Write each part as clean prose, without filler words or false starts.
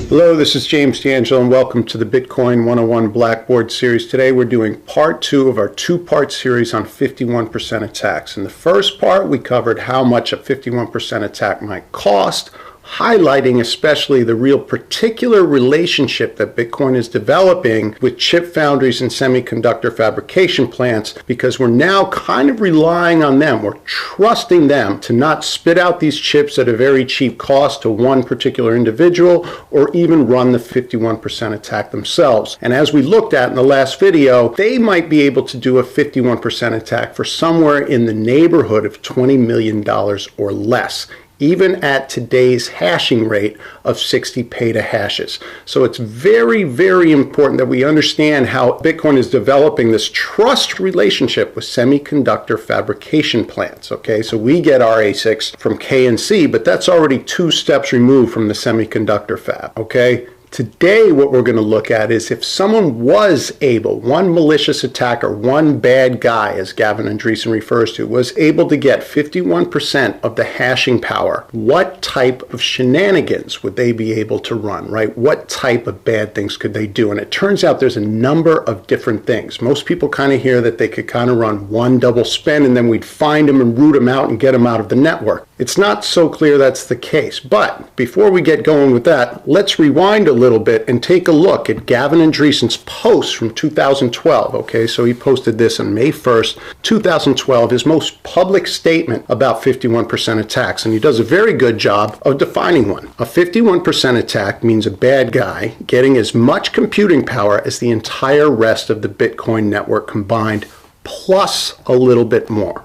Hello, this is James D'Angelo and welcome to the Bitcoin 101 Blackboard series. Today we're doing part 2 of our two-part series on 51% attacks. In the first part, we covered how much a 51% attack might cost, highlighting especially the real particular relationship that Bitcoin is developing with chip foundries and semiconductor fabrication plants, because we're now kind of relying on them. We're trusting them to not spit out these chips at a very cheap cost to one particular individual or even run the 51% attack themselves. And as we looked at in the last video, they might be able to do a 51% attack for somewhere in the neighborhood of $20 million or less, even at today's hashing rate of 60 petahashes. So it's very, very important that we understand how Bitcoin is developing this trust relationship with semiconductor fabrication plants. Okay, so we get our ASICs from KNC, but that's already 2 steps removed from the semiconductor fab. Okay. Today, what we're going to look at is if someone was able, one malicious attacker, one bad guy, as Gavin Andresen refers to, was able to get 51% of the hashing power, what type of shenanigans would they be able to run, right? What type of bad things could they do? And it turns out there's a number of different things. Most people kind of hear that they could kind of run one double spend and then we'd find them and root them out and get them out of the network. It's not so clear that's the case. But before we get going with that, let's rewind a little bit and take a look at Gavin Andresen's post from 2012. Okay, so he posted this on May 1st, 2012, his most public statement about 51% attacks. And he does a very good job of defining one. A 51% attack means a bad guy getting as much computing power as the entire rest of the Bitcoin network combined, plus a little bit more.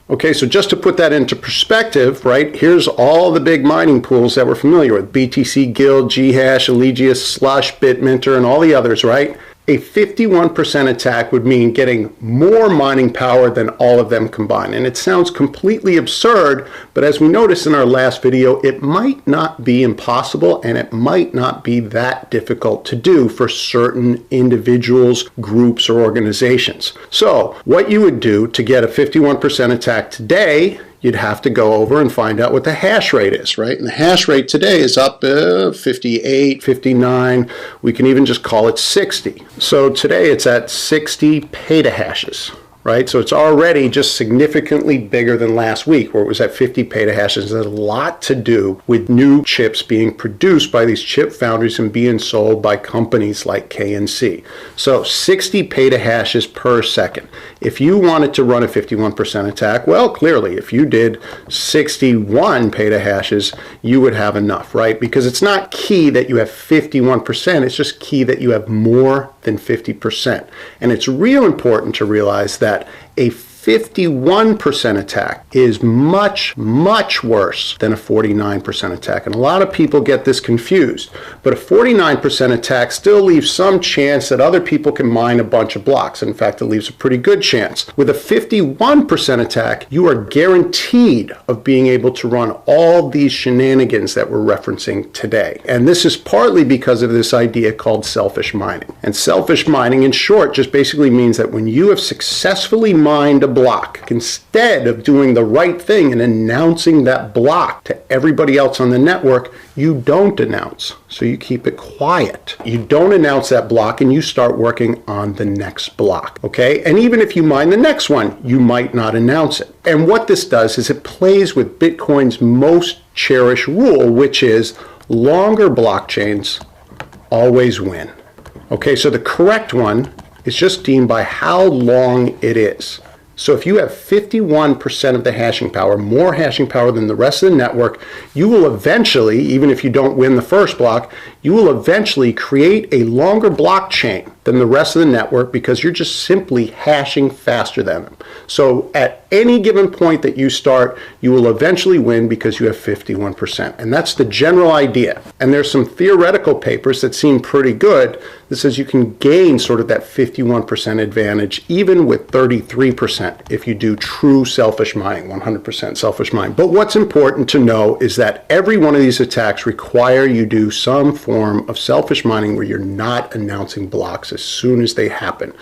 Okay, so just to put that into perspective, right, here's all the big mining pools that we're familiar with: BTC Guild, Ghash, Eligius, Slush, Bitminter, and all the others, right? A 51% attack would mean getting more mining power than all of them combined. And it sounds completely absurd, but as we noticed in our last video, it might not be impossible and it might not be that difficult to do for certain individuals, groups, or organizations. So what you would do to get a 51% attack today, you'd have to go over and find out what the hash rate is, right? And the hash rate today is up 58, 59. We can even just call it 60. So today it's at 60 petahashes, right? So it's already just significantly bigger than last week, where it was at 50 petahashes. There's a lot to do with new chips being produced by these chip foundries and being sold by companies like KNC. So 60 petahashes per second. If you wanted to run a 51% attack, well, clearly, if you did 61 petahashes, you would have enough, right? Because it's not key that you have 51%, it's just key that you have more than 50%. And it's real important to realize that a 51% attack is much, much worse than a 49% attack. And a lot of people get this confused. But a 49% attack still leaves some chance that other people can mine a bunch of blocks. In fact, it leaves a pretty good chance. With a 51% attack, you are guaranteed of being able to run all these shenanigans that we're referencing today. And this is partly because of this idea called selfish mining. And selfish mining, in short, just basically means that when you have successfully mined a block, instead of doing the right thing and announcing that block to everybody else on the network, you don't announce. So you keep it quiet. You don't announce that block and you start working on the next block. Okay? And even if you mine the next one, you might not announce it. And what this does is it plays with Bitcoin's most cherished rule, which is longer blockchains always win. Okay, so the correct one is just deemed by how long it is. So if you have 51% of the hashing power, more hashing power than the rest of the network, you will eventually, even if you don't win the first block, you will eventually create a longer blockchain than the rest of the network because you're just simply hashing faster than them. So at any given point that you start, you will eventually win because you have 51%. And that's the general idea. And there's some theoretical papers that seem pretty good that says you can gain sort of that 51% advantage even with 33% if you do true selfish mining, 100% selfish mining. But what's important to know is that every one of these attacks require you do some form of selfish mining where you're not announcing blocks as soon as they happen.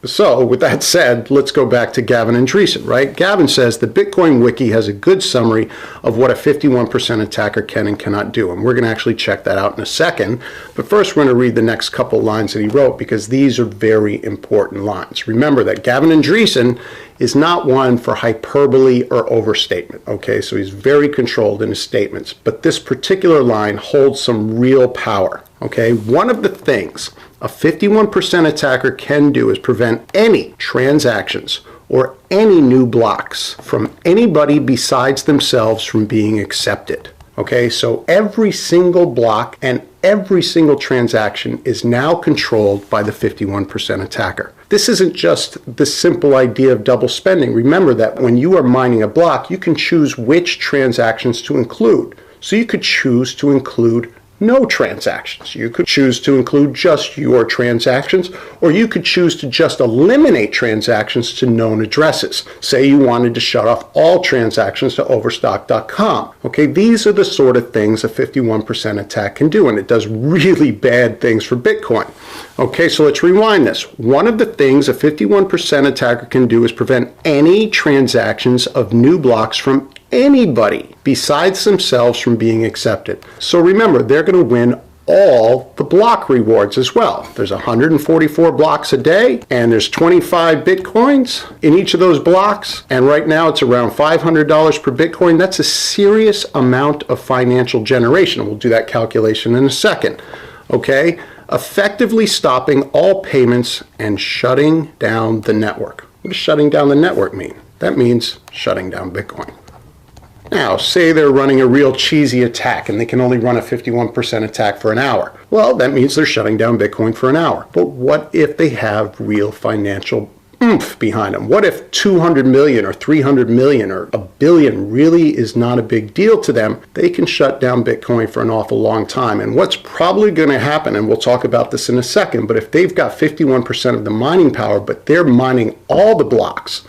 So with that said, let's go back to Gavin Andresen, right? Gavin says the Bitcoin Wiki has a good summary of what a 51% attacker can and cannot do. And we're going to actually check that out in a second. But first, we're going to read the next couple lines that he wrote because these are very important lines. Remember that Gavin Andresen is not one for hyperbole or overstatement, okay? So he's very controlled in his statements. But this particular line holds some real power, okay? One of the things a 51% attacker can do is prevent any transactions or any new blocks from anybody besides themselves from being accepted. Okay, so every single block and every single transaction is now controlled by the 51% attacker. This isn't just the simple idea of double spending. Remember that when you are mining a block, you can choose which transactions to include. So you could choose to include no transactions. You could choose to include just your transactions, or you could choose to just eliminate transactions to known addresses. Say you wanted to shut off all transactions to Overstock.com. Okay, these are the sort of things a 51% attack can do, and it does really bad things for Bitcoin. Okay, so let's rewind this. One of the things a 51% attacker can do is prevent any transactions of new blocks from anybody besides themselves from being accepted. So remember, they're going to win all the block rewards as well. There's 144 blocks a day, and there's 25 Bitcoins in each of those blocks. And right now it's around $500 per Bitcoin. That's a serious amount of financial generation. We'll do that calculation in a second. Okay? Effectively stopping all payments and shutting down the network. What does shutting down the network mean? That means shutting down Bitcoin. Now, say they're running a real cheesy attack and they can only run a 51% attack for an hour. Well, that means they're shutting down Bitcoin for an hour. But what if they have real financial oomph behind them? What if 200 million or 300 million or a billion really is not a big deal to them? They can shut down Bitcoin for an awful long time. And what's probably going to happen, and we'll talk about this in a second, but if they've got 51% of the mining power, but they're mining all the blocks,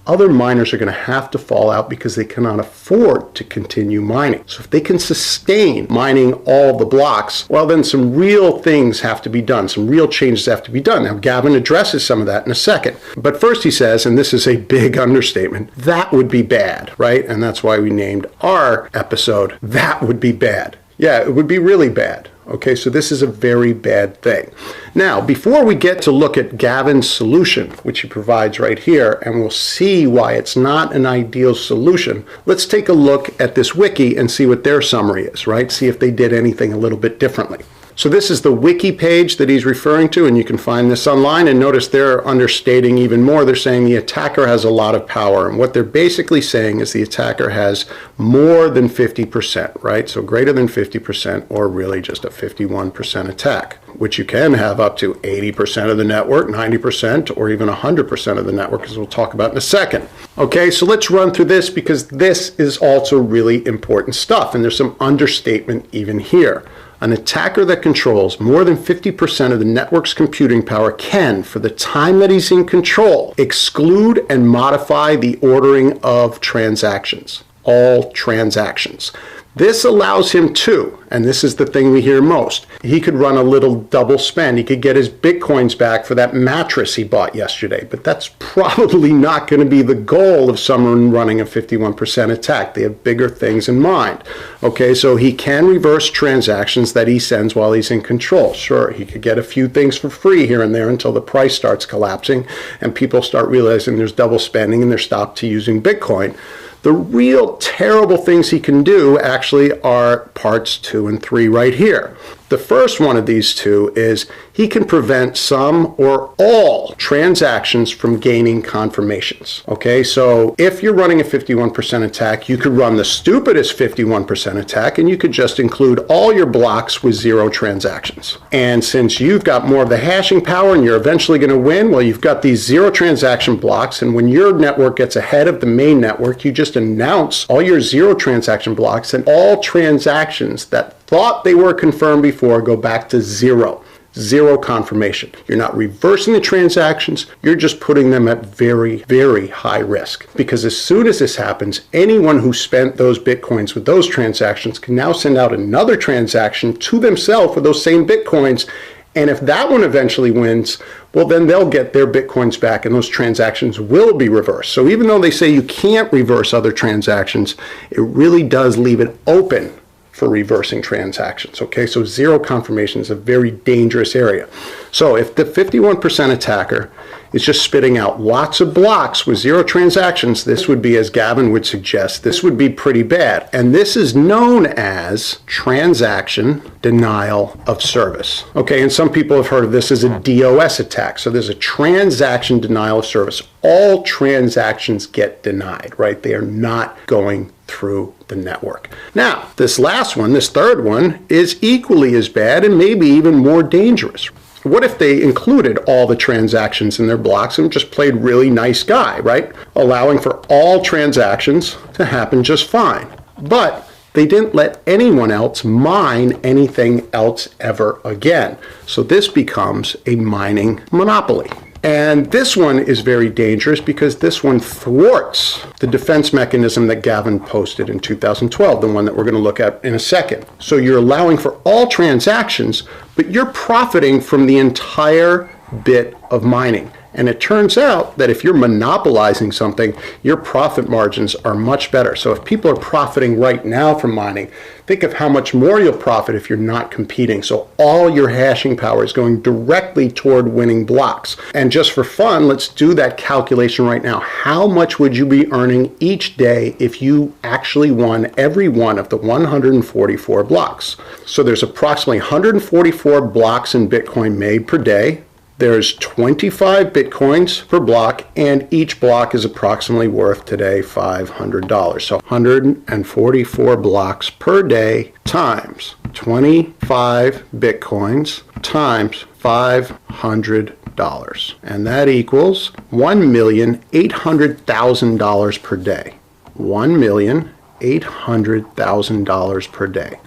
other miners are going to have to fall out because they cannot afford to continue mining. So if they can sustain mining all the blocks, well, then some real things have to be done. Some real changes have to be done. Now, Gavin addresses some of that in a second. But first he says, and this is a big understatement, that would be bad, right? And that's why we named our episode, That Would Be Bad. Yeah, it would be really bad. Okay, so this is a very bad thing. Now, before we get to look at Gavin's solution, which he provides right here, and we'll see why it's not an ideal solution, let's take a look at this wiki and see what their summary is, right? See if they did anything a little bit differently. So this is the wiki page that he's referring to, and you can find this online, and notice they're understating even more. They're saying the attacker has a lot of power, and what they're basically saying is the attacker has more than 50%, right? So greater than 50%, or really just a 51% attack, which you can have up to 80% of the network, 90%, or even 100% of the network, as we'll talk about in a second. Okay, so let's run through this because this is also really important stuff, and there's some understatement even here. An attacker that controls more than 50% of the network's computing power can, for the time that he's in control, exclude and modify the ordering of transactions. All transactions. This allows him to, and this is the thing we hear most, he could run a little double spend. He could get his Bitcoins back for that mattress he bought yesterday, but that's probably not going to be the goal of someone running a 51% attack. They have bigger things in mind. Okay, so he can reverse transactions that he sends while he's in control. Sure, he could get a few things for free here and there until the price starts collapsing and people start realizing there's double spending and they're stopped to using Bitcoin. The real terrible things he can do actually are parts 2 and 3 right here. The first one of these two is he can prevent some or all transactions from gaining confirmations. Okay, so if you're running a 51% attack, you could run the stupidest 51% attack and you could just include all your blocks with 0 transactions. And since you've got more of the hashing power and you're eventually going to win, well, you've got these 0 transaction blocks, and when your network gets ahead of the main network, you just announce all your 0 transaction blocks, and all transactions that thought they were confirmed before go back to 0. 0 confirmation. You're not reversing the transactions, you're just putting them at very, very high risk. Because as soon as this happens, anyone who spent those Bitcoins with those transactions can now send out another transaction to themselves with those same Bitcoins, And if that one eventually wins, well, then they'll get their Bitcoins back and those transactions will be reversed. So even though they say you can't reverse other transactions, it really does leave it open for reversing transactions. Okay, so zero confirmation is a very dangerous area. So if the 51% attacker is just spitting out lots of blocks with zero transactions, this would be, as Gavin would suggest, this would be pretty bad. And this is known as transaction denial of service. Okay, and some people have heard of this as a DOS attack. So there's a transaction denial of service. All transactions get denied, right? They are not going through the network. Now, this last one, this third one, is equally as bad and maybe even more dangerous. What if they included all the transactions in their blocks and just played really nice guy, right? Allowing for all transactions to happen just fine. But they didn't let anyone else mine anything else ever again. So this becomes a mining monopoly. And this one is very dangerous because this one thwarts the defense mechanism that Gavin posted in 2012, the one that we're going to look at in a second. So you're allowing for all transactions, but you're profiting from the entire bit of mining. And it turns out that if you're monopolizing something, your profit margins are much better. So if people are profiting right now from mining, think of how much more you'll profit if you're not competing. So all your hashing power is going directly toward winning blocks. And just for fun, let's do that calculation right now. How much would you be earning each day if you actually won every one of the 144 blocks? So there's approximately 144 blocks in Bitcoin made per day. There's 25 Bitcoins per block, and each block is approximately worth today $500. So 144 blocks per day times 25 Bitcoins times $500. And that equals $1,800,000 per day. $1,800,000 per day.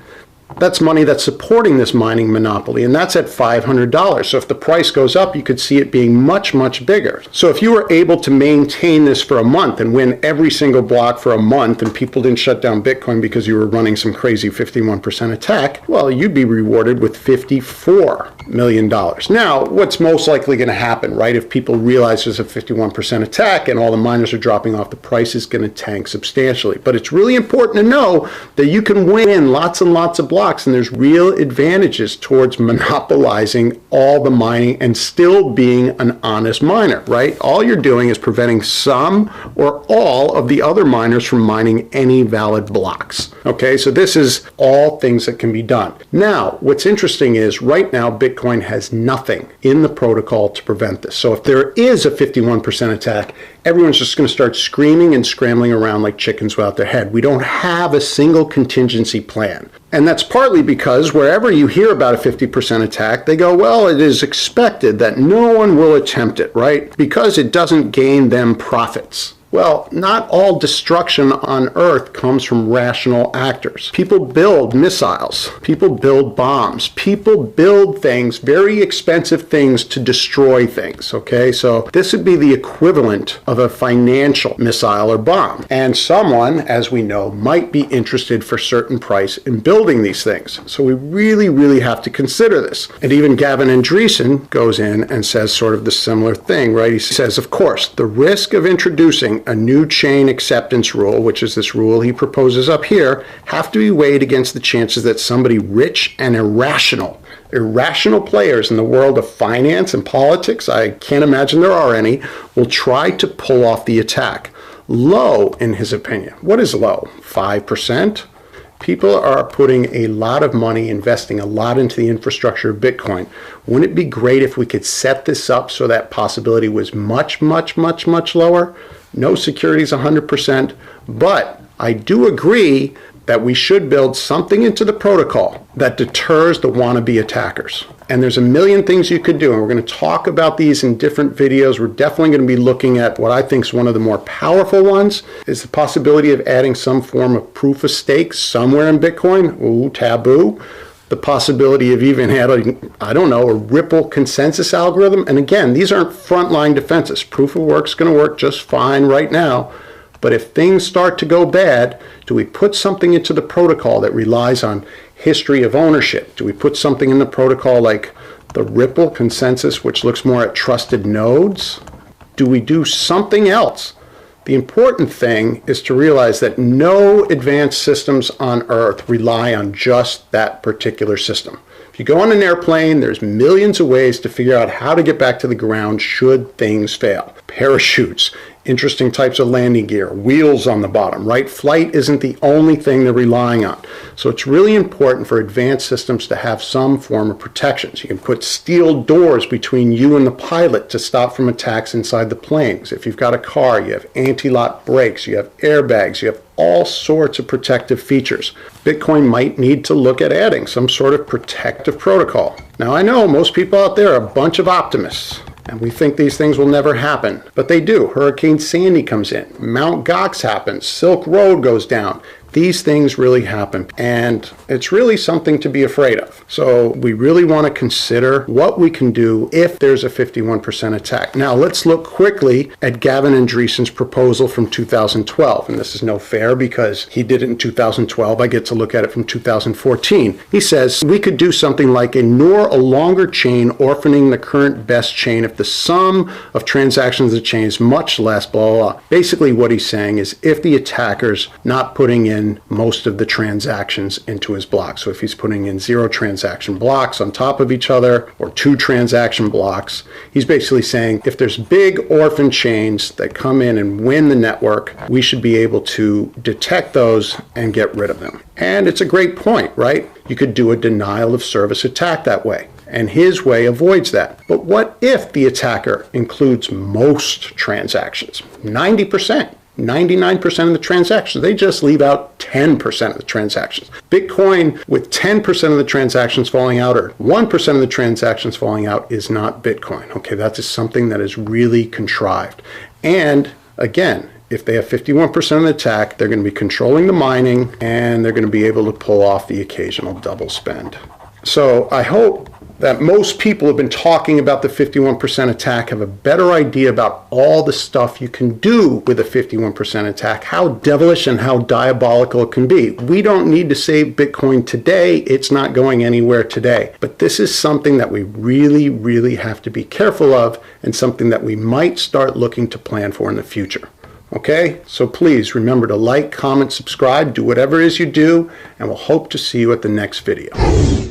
That's money that's supporting this mining monopoly, and that's at $500. So if the price goes up, you could see it being much, much bigger. So if you were able to maintain this for a month and win every single block for a month, and people didn't shut down Bitcoin because you were running some crazy 51% attack, well, you'd be rewarded with $54 million. Now, what's most likely going to happen, right? If people realize there's a 51% attack and all the miners are dropping off, the price is going to tank substantially. But it's really important to know that you can win lots and lots of blocks, and there's real advantages towards monopolizing all the mining and still being an honest miner, right? All you're doing is preventing some or all of the other miners from mining any valid blocks. Okay, so this is all things that can be done. Now, what's interesting is right now Bitcoin has nothing in the protocol to prevent this. So if there is a 51% attack, everyone's just going to start screaming and scrambling around like chickens without their head. We don't have a single contingency plan. And that's partly because wherever you hear about a 50% attack, they go, well, it is expected that no one will attempt it, right? Because it doesn't gain them profits. Well, not all destruction on Earth comes from rational actors. People build missiles. People build bombs. People build things, very expensive things to destroy things, okay? So this would be the equivalent of a financial missile or bomb. And someone, as we know, might be interested for certain price in building these things. So we really, really have to consider this. And even Gavin Andresen goes in and says sort of the similar thing, right? He says, of course, the risk of introducing a new chain acceptance rule, which is this rule he proposes up here, have to be weighed against the chances that somebody rich and irrational players in the world of finance and politics, I can't imagine there are any, will try to pull off the attack. Low, in his opinion. What is low? 5%? People are putting a lot of money, investing a lot into the infrastructure of Bitcoin. Wouldn't it be great if we could set this up so that possibility was much, much, much, much lower? No security is 100%, but I do agree that we should build something into the protocol that deters the wannabe attackers. And there's a million things you could do, and we're going to talk about these in different videos. We're definitely going to be looking at what I think is one of the more powerful ones, is the possibility of adding some form of proof of stake somewhere in Bitcoin. Ooh, taboo. The possibility of even adding, I don't know, a Ripple consensus algorithm. And again, these aren't frontline defenses. Proof of work's going to work just fine right now. But if things start to go bad, do we put something into the protocol that relies on history of ownership? Do we put something in the protocol like the Ripple consensus, which looks more at trusted nodes? Do we do something else? The important thing is to realize that no advanced systems on Earth rely on just that particular system. If you go on an airplane, there's millions of ways to figure out how to get back to the ground should things fail. Parachutes, interesting types of landing gear, wheels on the bottom, right? Flight isn't the only thing they're relying on. So it's really important for advanced systems to have some form of protections. You can put steel doors between you and the pilot to stop from attacks inside the planes. If you've got a car, you have anti-lock brakes, you have airbags, you have all sorts of protective features. Bitcoin might need to look at adding some sort of protective protocol. Now, I know most people out there are a bunch of optimists, and we think these things will never happen, but they do. Hurricane Sandy comes in, Mt. Gox happens, Silk Road goes down. These things really happen, and it's really something to be afraid of. So we really want to consider what we can do if there's a 51% attack. Now let's look quickly at Gavin Andreessen's proposal from 2012, and this is no fair because he did it in 2012. I get to look at it from 2014. He says we could do something like ignore a longer chain orphaning the current best chain if the sum of transactions of the chain is much less, blah, blah, blah. Basically what he's saying is if the attacker's not putting in most of the transactions into his block. So if he's putting in 0 transaction blocks on top of each other or 2 transaction blocks, he's basically saying if there's big orphan chains that come in and win the network, we should be able to detect those and get rid of them. And it's a great point, right? You could do a denial of service attack that way. And his way avoids that. But what if the attacker includes most transactions? 90%. 99% of the transactions. They just leave out 10% of the transactions. Bitcoin with 10% of the transactions falling out or 1% of the transactions falling out is not Bitcoin. Okay, that is something that is really contrived. And again, if they have 51% of the attack, they're going to be controlling the mining and they're going to be able to pull off the occasional double spend. So I hope that most people have been talking about the 51% attack, have a better idea about all the stuff you can do with a 51% attack, how devilish and how diabolical it can be. We don't need to save Bitcoin today. It's not going anywhere today. But this is something that we really, really have to be careful of and something that we might start looking to plan for in the future. Okay, so please remember to like, comment, subscribe, do whatever it is you do, and we'll hope to see you at the next video.